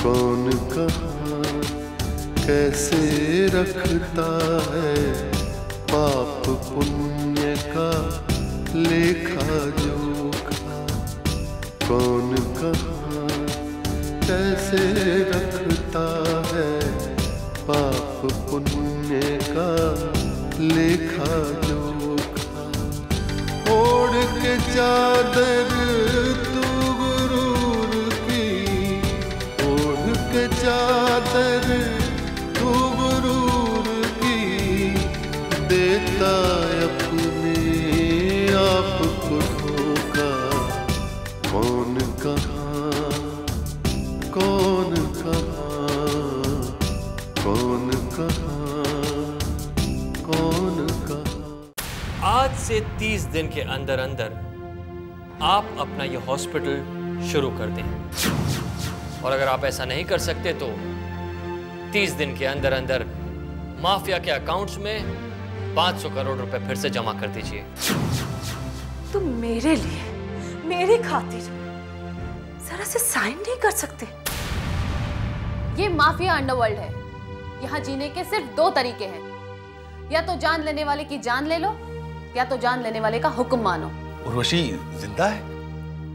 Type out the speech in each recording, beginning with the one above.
कौन कहाँ कैसे रखता है पाप पुण्य का लेखा जोखा। कौन कहाँ कैसे रखता है पाप पुण्य का लेखा जोखा। ओढ़ के चादर तू गुरूर की, ओढ़ के चादर तू गुरूर की, देता अपने आप को धोखा। कौन कहाँ कौन कहाँ कौन कहाँ कौन कहाँ। आज से 30 दिन के अंदर अंदर आप अपना ये हॉस्पिटल शुरू कर दें, और अगर आप ऐसा नहीं कर सकते तो 30 दिन के अंदर अंदर माफिया के अकाउंट्स में 500 करोड़ रुपए फिर से जमा कर दीजिए। तुम मेरे लिए, मेरी खातिर जरा से साइन नहीं कर सकते? ये माफिया अंडरवर्ल्ड है। यहाँ जीने के सिर्फ 2 तरीके हैं, या तो जान लेने वाले की जान ले लो, या तो जान लेने वाले का हुक्म मानो। उर्वशी जिंदा है?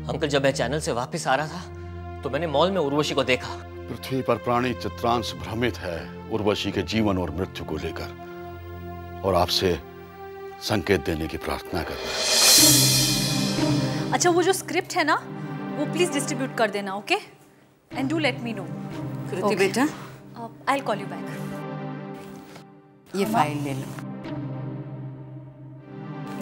अंकल, जब मैं चैनल से वापस आ रहा था तो मैंने मॉल में उर्वशी को देखा। पृथ्वी पर प्राणी चित्रांश भ्रमित है उर्वशी के जीवन और मृत्यु को लेकर, और आपसे संकेत देने की प्रार्थना कर रहा है। अच्छा, वो जो स्क्रिप्ट है ना, वो प्लीज डिस्ट्रीब्यूट कर देना, okay? And do let me know. Kriti बेटा, I will call you back. ये फाइल ले लो।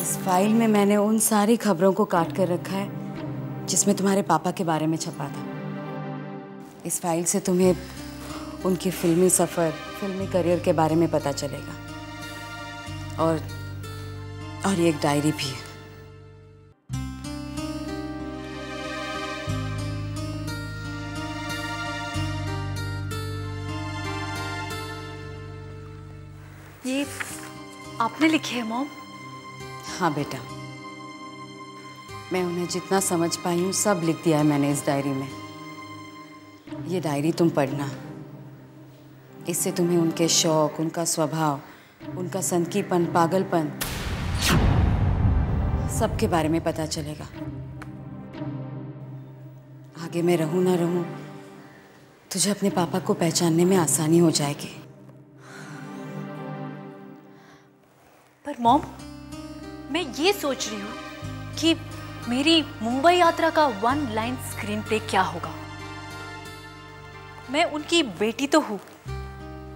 इस फाइल में मैंने उन सारी खबरों को काट कर रखा है जिसमें तुम्हारे पापा के बारे में छपा था। इस फाइल से तुम्हें उनकी फिल्मी सफ़र, फिल्मी करियर के बारे में पता चलेगा। और ये एक डायरी भी है। ये आपने लिखी है मॉम? हाँ बेटा, मैं उन्हें जितना समझ पाई हूँ सब लिख दिया है मैंने इस डायरी में। ये डायरी तुम पढ़ना, इससे तुम्हें उनके शौक, उनका स्वभाव, उनका सनकीपन, पागलपन, सबके बारे में पता चलेगा। आगे मैं रहूँ ना रहूँ, तुझे अपने पापा को पहचानने में आसानी हो जाएगी। पर मॉम, मैं ये सोच रही हूँ कि मेरी मुंबई यात्रा का 1 लाइन स्क्रीन प्ले क्या होगा। मैं उनकी बेटी तो हूँ,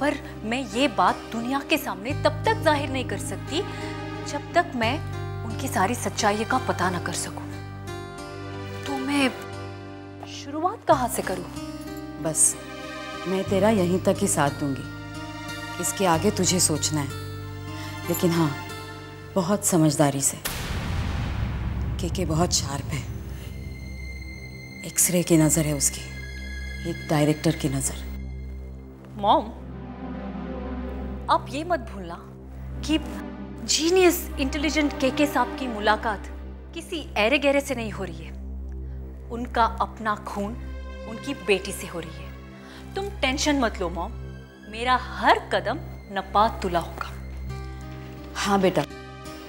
पर मैं ये बात दुनिया के सामने तब तक जाहिर नहीं कर सकती जब तक मैं उनकी सारी सच्चाई का पता ना कर सकूं। तो मैं शुरुआत कहाँ से करूँ? बस मैं तेरा यहीं तक ही साथ दूंगी, इसके आगे तुझे सोचना है। लेकिन हाँ, बहुत समझदारी से। के बहुत शार्प है, एक्सरे की नज़र है उसकी, एक डायरेक्टर की नज़र। मॉम, आप ये मत भूलना कि जीनियस इंटेलिजेंट के साहब की मुलाकात किसी ऐरे गहरे से नहीं हो रही है। उनका अपना खून उनकी बेटी से हो रही है। तुम टेंशन मत लो मॉम, मेरा हर कदम नपा तुला होगा। हाँ बेटा,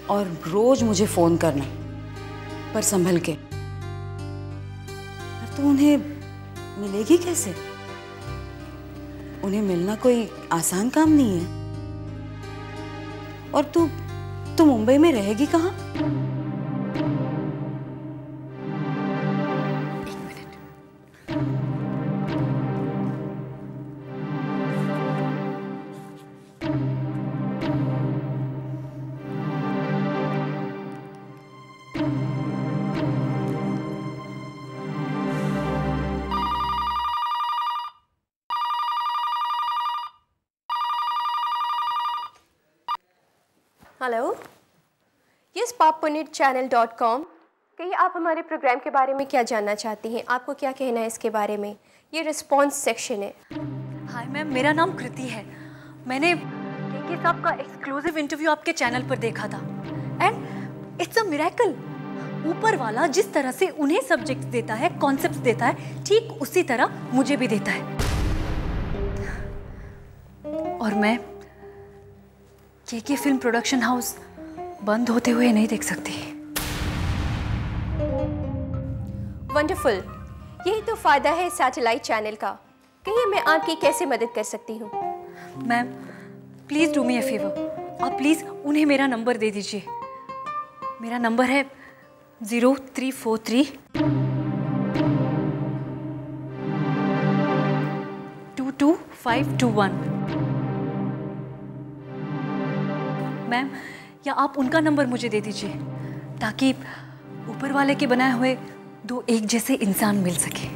और रोज मुझे फोन करना, पर संभल के। पर तू उन्हें मिलेगी कैसे? उन्हें मिलना कोई आसान काम नहीं है। और तू मुंबई में रहेगी कहाँ? Hello, yes poppunitchannel.com। कहिए, आप हमारे प्रोग्राम के बारे में क्या जानना चाहती हैं? आपको क्या कहना है इसके बारे में? ये रिस्पॉन्स सेक्शन है। हाय मैम, मेरा नाम कृति है। मैंने के साहब का एक्सक्लूसिव इंटरव्यू आपके चैनल पर देखा था एंड इट्स अ मिरेकल। ऊपर वाला जिस तरह से उन्हें सब्जेक्ट्स देता है, कॉन्सेप्ट्स देता है, ठीक उसी तरह मुझे भी देता है। और मैं के फिल्म प्रोडक्शन हाउस बंद होते हुए नहीं देख सकती। वंडरफुल, यही तो फ़ायदा है सैटेलाइट चैनल का। कहिए मैं आपकी कैसे मदद कर सकती हूँ? Ma'am please do me a favour, आप प्लीज़ उन्हें मेरा नंबर दे दीजिए। मेरा नंबर है 0343 22521। मैम या आप उनका नंबर मुझे दे दीजिए ताकि ऊपर वाले के बनाए हुए दो एक जैसे इंसान मिल सके।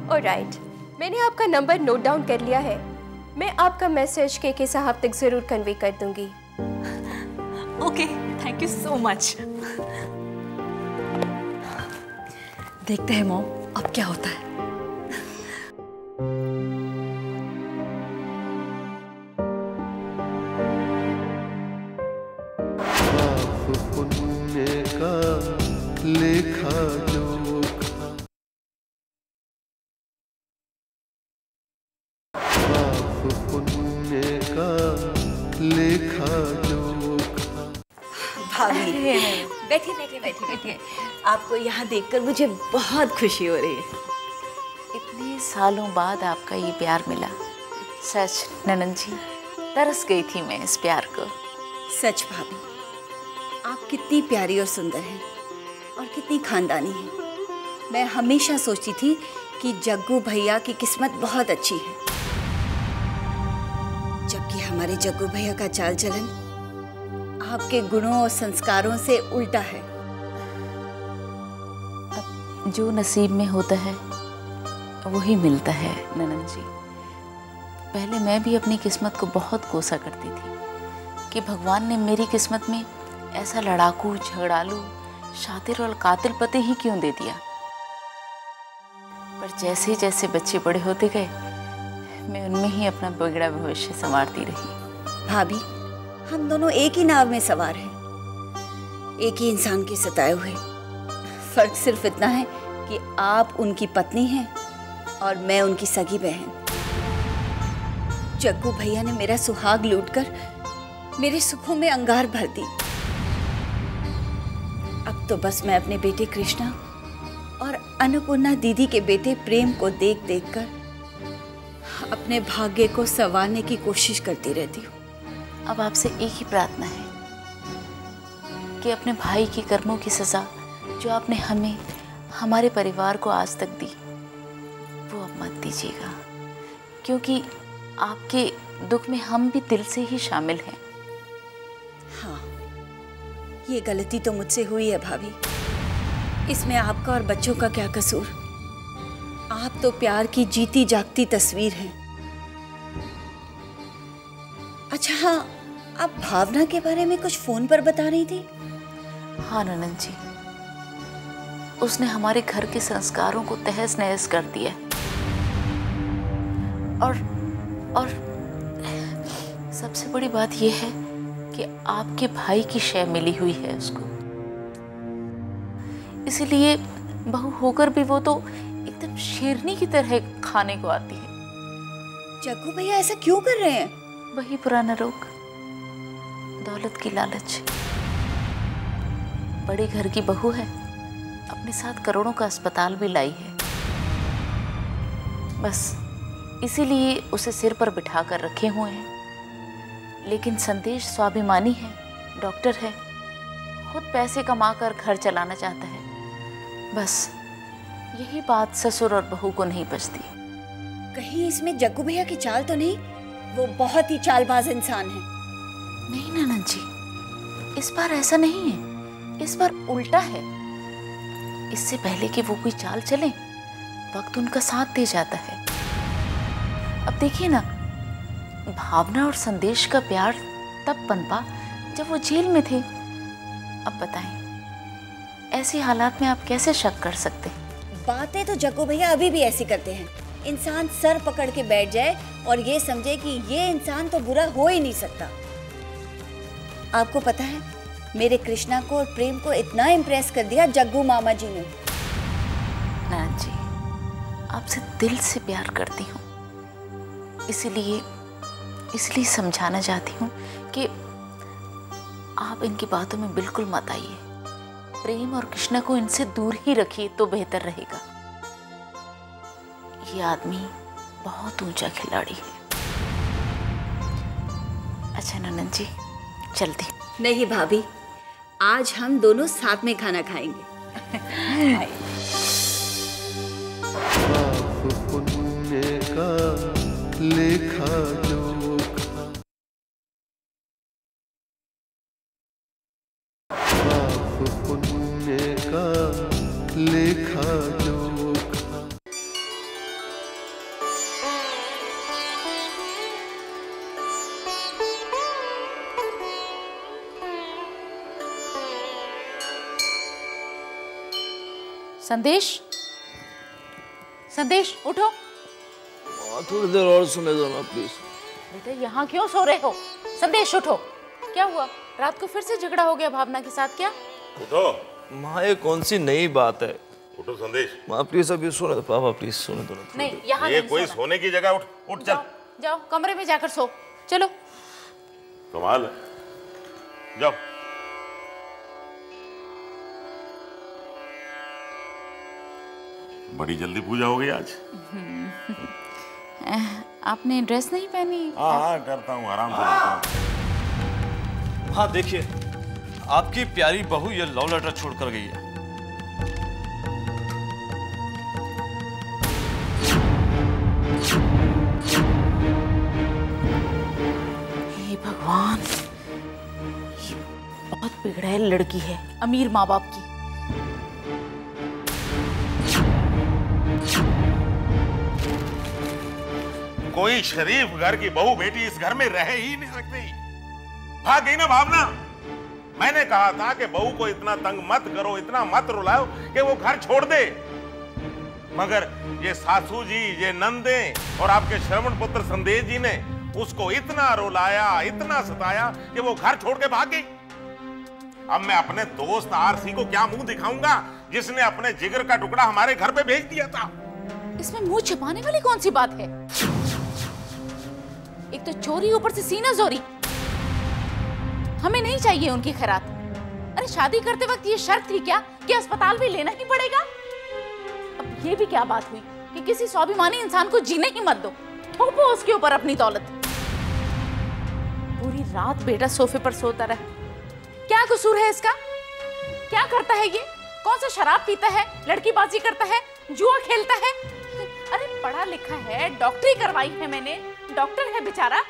ऑलराइट, मैंने आपका नंबर नोट डाउन कर लिया है। मैं आपका मैसेज के साहब तक ज़रूर कन्वे कर दूंगी। Okay, thank you so much. देखते हैं मॉम अब क्या होता है। पाप पुण्य का लेखा जोखा, पाप पुण्य का लेखा जोखा। भाभी बैठिए बैठिए बैठिए बैठिए। आपको यहाँ देखकर मुझे बहुत खुशी हो रही है। इतने सालों बाद आपका ये प्यार मिला। सच ननद जी, तरस गई थी मैं इस प्यार को। सच भाभी, आप कितनी प्यारी और सुंदर हैं और कितनी खानदानी हैं। मैं हमेशा सोचती थी कि जग्गू भैया की किस्मत बहुत अच्छी है, जबकि हमारे जग्गू भैया का चाल चलन आपके गुणों और संस्कारों से उल्टा है। अब जो नसीब में होता है वही मिलता है ननद जी। पहले मैं भी अपनी किस्मत को बहुत कोसा करती थी कि भगवान ने मेरी किस्मत में ऐसा लड़ाकू, झगड़ालू, शातिर और कातिल पति ही क्यों दे दिया। पर जैसे जैसे बच्चे बड़े होते गए मैं उनमें ही अपना बिगड़ा भविष्य संवारती रही। भाभी, हम दोनों एक ही नाव में सवार हैं, एक ही इंसान के सताए हुए। फर्क सिर्फ इतना है कि आप उनकी पत्नी हैं और मैं उनकी सगी बहन। जग्गू भैया ने मेरा सुहाग लूटकर मेरे सुखों में अंगार भर दी। अब तो बस मैं अपने बेटे कृष्णा और अन्नपूर्णा दीदी के बेटे प्रेम को देख देखकर अपने भाग्य को संवारने की कोशिश करती रहती हूँ। अब आपसे एक ही प्रार्थना है कि अपने भाई के कर्मों की सज़ा जो आपने हमें, हमारे परिवार को आज तक दी, वो अब मत दीजिएगा, क्योंकि आपके दुख में हम भी दिल से ही शामिल हैं। हाँ, ये गलती तो मुझसे हुई है भाभी। इसमें आपका और बच्चों का क्या कसूर? आप तो प्यार की जीती जागती तस्वीर हैं। अच्छा हाँ, आप भावना के बारे में कुछ फोन पर बता रही थी। हाँ ननद जी, उसने हमारे घर के संस्कारों को तहस नहस कर दिया और सबसे बड़ी बात यह है कि आपके भाई की शय मिली हुई है उसको, इसीलिए बहू होकर भी वो तो एकदम शेरनी की तरह खाने को आती है। जग्गू भैया ऐसा क्यों कर रहे हैं? वही पुराना रोग, दौलत की लालच। बड़े घर की बहू है, अपने साथ करोड़ों का अस्पताल भी लाई है। बस इसीलिए उसे सिर पर बिठा कर रखे हुए हैं। लेकिन संदेश स्वाभिमानी है, डॉक्टर है, खुद पैसे कमाकर घर चलाना चाहता है। बस यही बात ससुर और बहू को नहीं बचती। कहीं इसमें जग्गू भैया की चाल तो नहीं? वो बहुत ही चालबाज इंसान है। नहीं ननद जी, इस बार ऐसा नहीं है, इस बार उल्टा है। इससे पहले कि वो कोई चाल चले, वक्त उनका साथ दे जाता है। अब देखिए ना, भावना और संदेश का प्यार तब पनपा जब वो जेल में थे। अब बताएं, ऐसे हालात में आप कैसे शक कर सकते हैं? बातें तो जग्गू भैया अभी भी ऐसी करते हैं। इंसान सर पकड़ के बैठ जाए और ये समझे कि ये इंसान तो बुरा हो ही नहीं सकता। आपको पता है, मेरे कृष्णा को और प्रेम को इतना इम्प्रेस कर दिया जग्गू मामा जी ने। नैन जी, आपसे दिल से प्यार करती हूँ, इसीलिए इसलिए समझाना चाहती हूँ कि आप इनकी बातों में बिल्कुल मत आइए। प्रेम और कृष्णा को इनसे दूर ही रखिए तो बेहतर रहेगा। ये आदमी बहुत ऊंचा खिलाड़ी है। अच्छा ननद जी, चलती। नहीं भाभी, आज हम दोनों साथ में खाना खाएंगे। पाप पुण्य का लेखा जोखा, पाप पुण्य का लेखा जोखा। संदेश, संदेश उठो। थोड़ी देर और सुने दो ना प्लीज। बेटा यहाँ क्यों सो रहे हो? संदेश उठो। क्या हुआ? रात को फिर से झगड़ा हो गया भावना के साथ क्या? उठो माँ, ये कौन सी नई बात है? उठो संदेश। माँ प्लीज अभी सोने दो। पापा प्लीज सोने दो ना। नहीं, यहाँ ये नहीं कोई सोना। सोने की जगह? उठ उठ चल। जाओ कमरे में जाकर सो। चलो। कमाल है, जाओ। बड़ी जल्दी पूजा हो गई आज। आपने ड्रेस नहीं पहनी? हाँ करता हूँ, आराम से करता हूँ। हाँ देखिए, आपकी प्यारी बहू ये लव लेटर छोड़कर गई है। हे भगवान, ये बहुत बिगड़ैल लड़की है, अमीर माँ बाप की। कोई शरीफ घर की बहू बेटी इस घर में रह ही नहीं सकती। भाग गई ना भावना। मैंने कहा था कि बहू को इतना तंग मत करो, इतना मत रुलाओ कि वो घर छोड़ दे, मगर ये सासू जी, ये नंदे और आपके श्रवण पुत्र संदेश जी ने उसको इतना रुलाया, इतना सताया कि वो घर छोड़ के भाग गई। अब मैं अपने दोस्त आरसी को क्या मुंह दिखाऊंगा जिसने अपने जिगर का टुकड़ा हमारे घर पे भेज दिया था। इसमें मुंह छिपाने वाली कौन सी बात है? एक तो चोरी, ऊपर से सीना जोरी। हमें नहीं चाहिए उनकी खैरात। अरे शादी करते वक्त ये शर्त थी क्या कि अस्पताल भी लेना ही पड़ेगा? अब ये भी क्या बात हुई कि किसी स्वाभिमानी इंसान को जीने ही मत दो, थोपो उसके ऊपर अपनी दौलत। पूरी रात बेटा सोफे पर सोता रहा। क्या कसूर है इसका? क्या करता है ये? कौन सा शराब पीता है, लड़कीबाजी करता है, जुआ खेलता है? अरे पढ़ा लिखा है, डॉक्टरी करवाई है मैंने, डॉक्टर है बेचारा।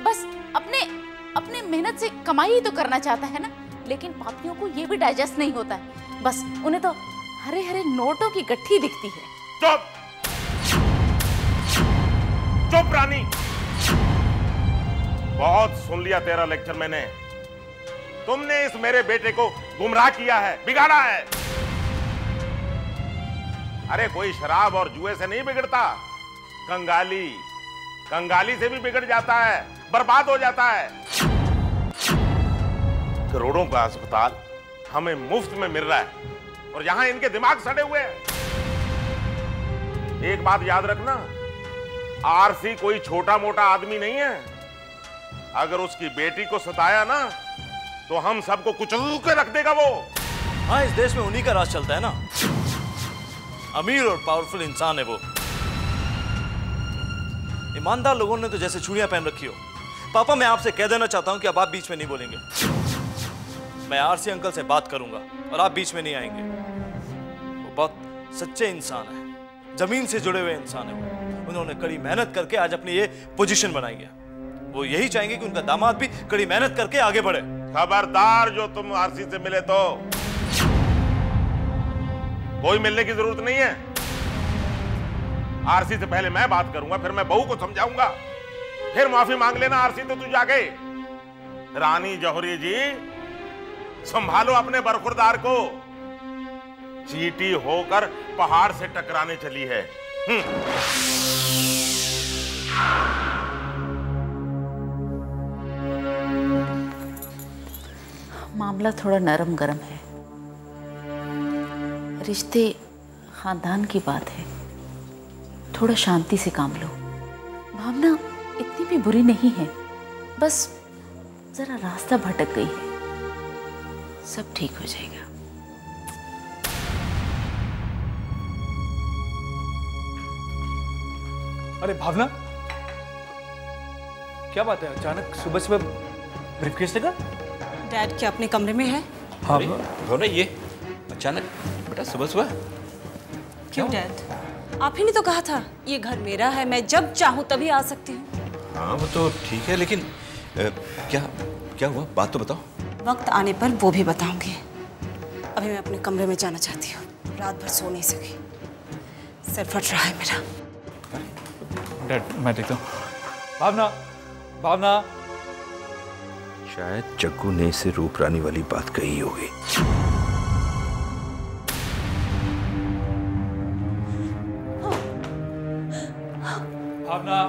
बस अपने मेहनत से कमाई ही तो करना चाहता है ना। लेकिन पापियों को ये भी डाइजेस्ट नहीं होता है। बस उन्हें तो हरे हरे नोटों की गट्ठी दिखती है। चुप चुप रानी, बहुत सुन लिया तेरा लेक्चर मैंने। तुमने इस मेरे बेटे को गुमराह किया है, बिगाड़ा है। अरे कोई शराब और जुए से नहीं बिगड़ता, कंगाली से भी बिगड़ जाता है, बर्बाद हो जाता है। करोड़ों का अस्पताल हमें मुफ्त में मिल रहा है और यहां इनके दिमाग सड़े हुए हैं। एक बात याद रखना, आरसी कोई छोटा मोटा आदमी नहीं है। अगर उसकी बेटी को सताया ना तो हम सबको कुचल के रख देगा वो। हाँ, इस देश में उन्हीं का राज चलता है ना। अमीर और पावरफुल इंसान है वो। ईमानदार लोगों ने तो जैसे चूड़ियां पहन रखी हो। पापा, मैं आपसे कह देना चाहता हूं कि अब आप बीच में नहीं बोलेंगे। मैं आरसी अंकल से बात करूंगा और आप बीच में नहीं आएंगे। वो बहुत सच्चे इंसान है, जमीन से जुड़े हुए इंसान है वो। उन्होंने कड़ी मेहनत करके आज अपनी ये पोजीशन बनाई है। वो यही चाहेंगे कि उनका दामाद भी कड़ी मेहनत करके आगे बढ़े। खबरदार, जो तुम आरसी से मिले तो कोई मिलने की जरूरत नहीं है। आरसी से पहले मैं बात करूंगा, फिर मैं बहू को समझाऊंगा, फिर माफी मांग लेना आरसी तो तू जाके। रानी जौहरी जी, संभालो अपने बरखुरदार को। चींटी होकर पहाड़ से टकराने चली है। मामला थोड़ा नरम गरम है। रिश्ते खानदान की बात है, थोड़ा शांति से काम लो। भावना इतनी भी बुरी नहीं है, बस जरा रास्ता भटक गई है। सब ठीक हो जाएगा। अरे भावना, क्या बात है? अचानक सुबह सुबह ब्रीफकेस लेकर? डैड क्या अपने कमरे में है? हाँ भावना, ये अचानक बेटा सुबह सुबह? क्यों डैड? आप ही ने तो कहा था ये घर मेरा है, मैं जब चाहूँ तभी आ सकती हूँ। हाँ वो तो ठीक है, लेकिन क्या क्या हुआ? बात तो बताओ। वक्त आने पर वो भी बताऊंगी। अभी मैं अपने कमरे में जाना चाहती हूँ। रात भर सो नहीं सकी, सिर फट रहा है मेरा। डैड मैं देखता हूँ। भावना, भावना। शायद जग्गू ने इसे रूप रानी वाली बात कही होगी। भावना,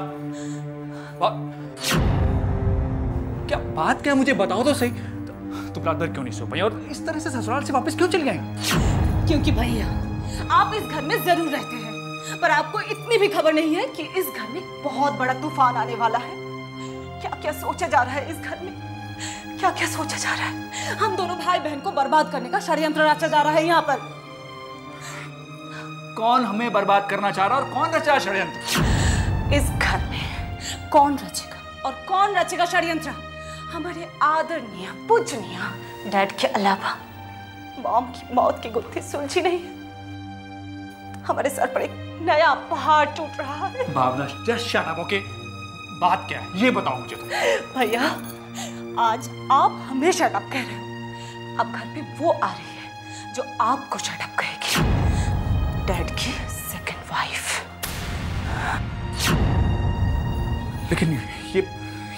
क्या बात क्या? मुझे बताओ तो सही। तुम रात भर क्यों नहीं सो पाई और इस तरह से ससुराल से वापस क्यों चली आई? क्योंकि भैया आप इस घर में जरूर रहते हैं, पर आपको इतनी भी खबर नहीं है कि इस घर में बहुत बड़ा तूफान आने वाला है। क्या क्या सोचा जा रहा है इस घर में, क्या क्या सोचा जा रहा है। हम दोनों भाई बहन को बर्बाद करने का षड्यंत्र रचा जा रहा है यहाँ पर। कौन हमें बर्बाद करना चाह रहा है और कौन रचा षड्यंत्र? इस घर में कौन रचेगा और कौन रचेगा षड्यंत्र? हमारे आदरणीय पूजनीय डैड के अलावा मॉम की मौत की गुत्थी सुलझी नहीं है। हमारे सर पर एक नया पहाड़ टूट रहा है। भावना, जस्ट शट अप, ओके? बात क्या है ये बताओ मुझे। भैया आज आप हमें शट अप कह रहे हो। अब घर पे वो आ रही है जो आपको शट अप कहेगी, डैड की सेकंड वाइफ। लेकिन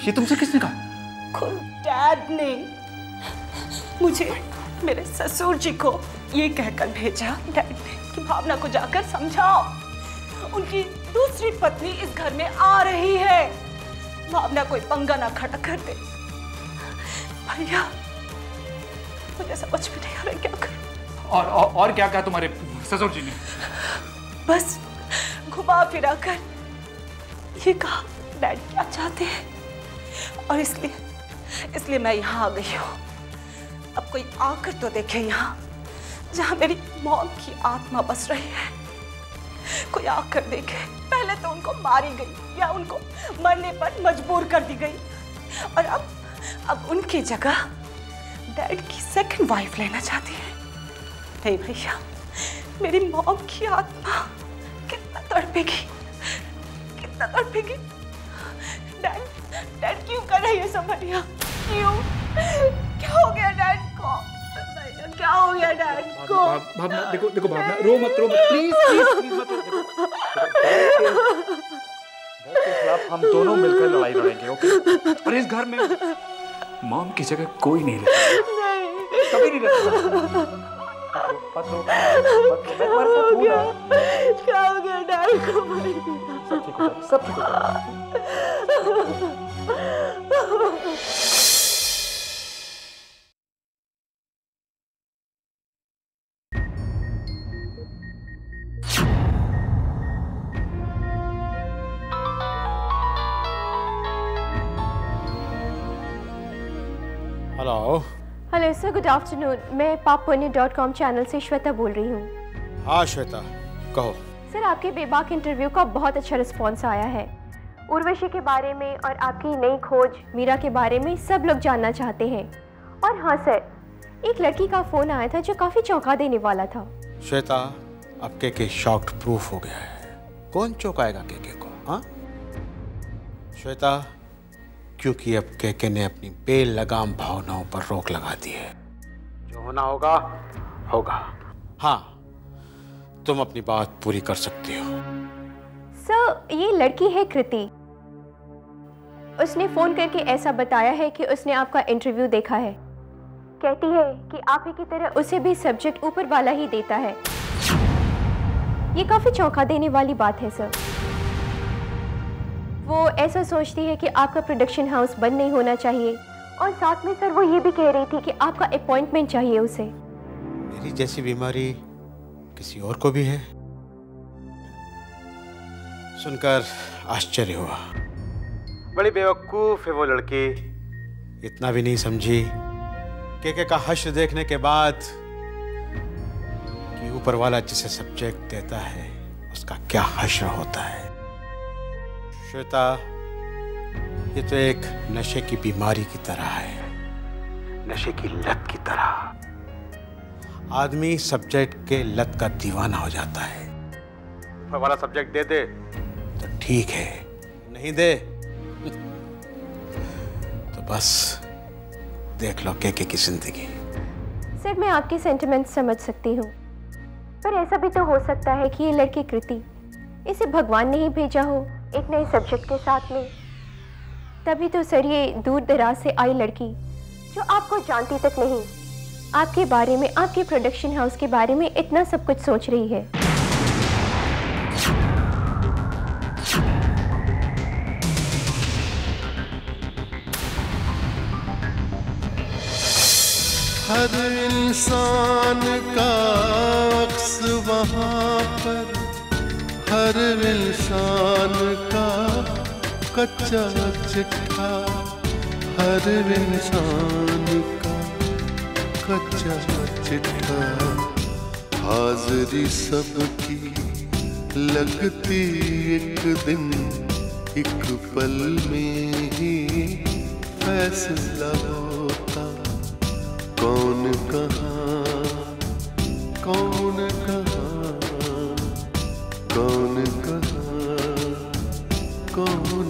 ये तुमसे किसने कहा? खुद डैड ने मुझे, मेरे ससुर जी को ये कहकर भेजा डैड ने कि भावना को जाकर समझाओ, उनकी दूसरी पत्नी इस घर में आ रही है, भावना कोई पंगा ना खड़ा कर दे। भैया मुझे समझ में नहीं आ रहा क्या करूं। और क्या कहा तुम्हारे ससुर जी ने? बस घुमा फिरा कर ये कहा डैड क्या चाहते हैं, और इसलिए मैं यहाँ आ गई हूँ। अब कोई आकर तो देखे यहाँ जहाँ मेरी मॉम की आत्मा बस रही है। कोई आकर देखे। पहले तो उनको मारी गई या उनको मरने पर मजबूर कर दी गई, और अब उनकी जगह डैड की सेकंड वाइफ लेना चाहती है। नहीं भैया, मेरी मॉम की आत्मा कितना तड़पेगी, कितना तड़पेगी। डैड क्यों कर रही है सब भैया? क्यों? क्या हो गया डैड को? क्या हो गया डैड को? भावना देखो भावना, रो मत प्लीज मत रो। डैड के खिलाफ हम दोनों मिलकर लड़ाई लड़ेंगे, ओके? और इस घर में मॉम की जगह कोई नहीं रहता, कभी नहीं रहता। क्या हो गया डैड को? सब ठीक हो हेलो सर, गुड आफ्टरनून। मैं pappunit.com चैनल से श्वेता बोल रही हूँ। हाँ श्वेता, कहो। सर आपके बेबाक इंटरव्यू का बहुत अच्छा रिस्पांस आया है। उर्वशी के बारे में और आपकी नई खोज मीरा के बारे में सब लोग जानना चाहते हैं। और हाँ सर, एक लड़की का फ़ोन आया था जो काफ़ी चौंका देने वाला था। श्वेता, अब के शॉक्ड प्रूफ हो गया है। कौन चौंकाएगा के को? हाँ श्वेता, क्योंकि अब के ने अपनी बेलगाम भावनाओं पर रोक लगा दी है। जो होना होगा होगा। हाँ, तुम अपनी बात पूरी कर सकती हो। सर ये लड़की है कृति। उसने फोन करके ऐसा बताया है कि उसने आपका इंटरव्यू देखा है। कहती है कि आप ही की तरह उसे भी सब्जेक्ट ऊपर वाला ही देता है। ये काफी चौंका देने वाली बात है सर। वो ऐसा सोचती है कि आपका प्रोडक्शन हाउस बंद नहीं होना चाहिए, और साथ में सर वो ये भी कह रही थी कि आपका अपॉइंटमेंट चाहिए उसे। मेरी जैसी बीमारी किसी और को भी है? सुनकर आश्चर्य हुआ। बड़ी बेवकूफ है वो लड़की। इतना भी नहीं समझी के का हश्र देखने के बाद कि ऊपर वाला जिसे सब्जेक्ट देता है उसका क्या हश्र होता है। श्वेता, ये तो एक नशे की बीमारी की तरह है, नशे की लत की तरह। आदमी सब्जेक्ट के लत का दीवाना हो जाता है। ऊपर वाला सब्जेक्ट दे दे तो ठीक है, नहीं दे तो बस देख लो के की जिंदगी। सर, मैं आपके सेंटिमेंट समझ सकती हूँ, पर ऐसा भी तो हो सकता है कि ये लड़की कृति, इसे भगवान ने ही भेजा हो एक नए सब्जेक्ट के साथ में। तभी तो सर ये दूर दराज से आई लड़की जो आपको जानती तक नहीं, आपके बारे में, आपके प्रोडक्शन हाउस के बारे में इतना सब कुछ सोच रही है। हर इंसान का अक्स वहाँ पर, हर इंसान का कच्चा चिट्ठा, हर इंसान का कच्चा चिट्ठा। हाजिरी सबकी लगती एक दिन, एक पल में ही फैसला होता। कौन कहाँ, कौन कहाँ, कौन कहाँ, कौन